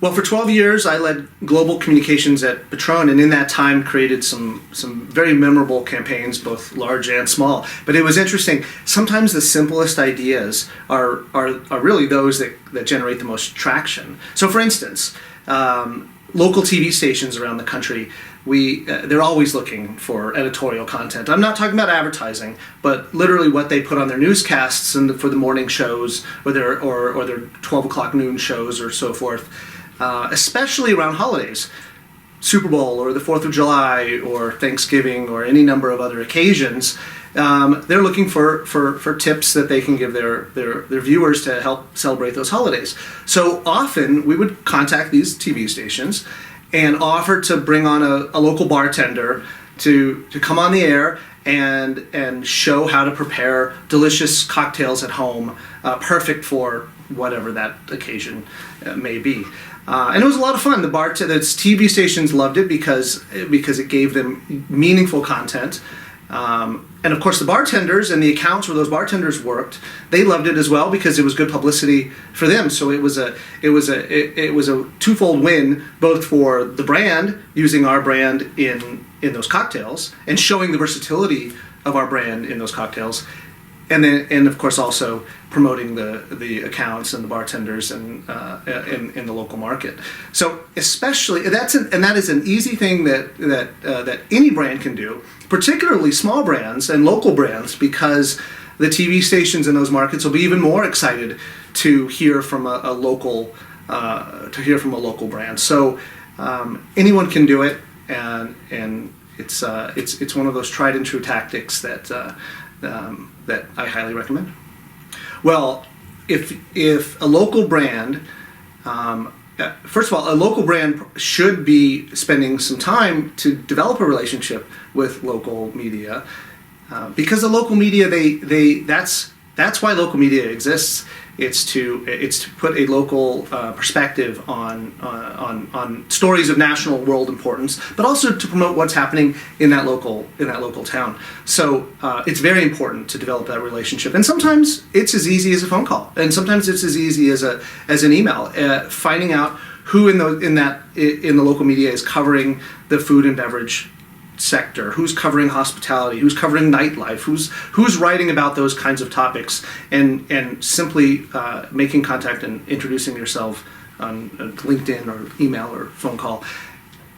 Well, for 12 years, I led global communications at Patron, and in that time created some very memorable campaigns, both large and small. But it was interesting. Sometimes the simplest ideas are really those that generate the most traction. So, for instance, local TV stations around the country, they're always looking for editorial content. I'm not talking about advertising, but literally what they put on their newscasts and for the morning shows or their 12 o'clock noon shows or so forth. Especially around holidays, Super Bowl or the 4th of July or Thanksgiving or any number of other occasions, they're looking for tips that they can give their viewers to help celebrate those holidays. So often we would contact these TV stations and offer to bring on a local bartender to come on the air and show how to prepare delicious cocktails at home, perfect for whatever that occasion may be. And it was a lot of fun. The TV stations loved it because it gave them meaningful content. And of course the bartenders and the accounts where those bartenders worked, they loved it as well because it was good publicity for them. So it was a twofold win, both for the brand, using our brand in those cocktails and showing the versatility of our brand in those cocktails, and of course also promoting the accounts and the bartenders and in the local market. So especially that is an easy thing that any brand can do, particularly small brands and local brands, because the TV stations in those markets will be even more excited to hear from a local brand. So anyone can do it, and it's one of those tried and true tactics that I highly recommend. Well, if a local brand, first of all, a local brand should be spending some time to develop a relationship with local media, because the local media, that's why local media exists. It's to put a local perspective on stories of national world importance, but also to promote what's happening in that local town. So it's very important to develop that relationship. And sometimes it's as easy as a phone call, and sometimes it's as easy as an email. Finding out who in the local media is covering the food and beverage sector, who's covering hospitality, who's covering nightlife, who's writing about those kinds of topics, and simply making contact and introducing yourself on LinkedIn or email or phone call.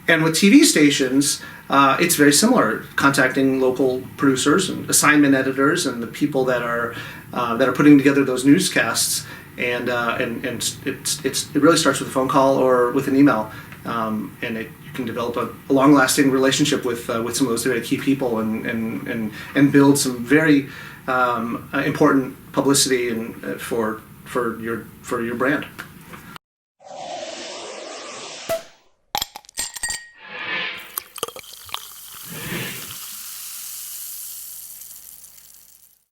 And with TV stations, it's very similar, contacting local producers and assignment editors and the people that are putting together those newscasts, and it really starts with a phone call or with an email, and you can develop a long-lasting relationship with some of those very key people, and build some very important publicity and for your brand.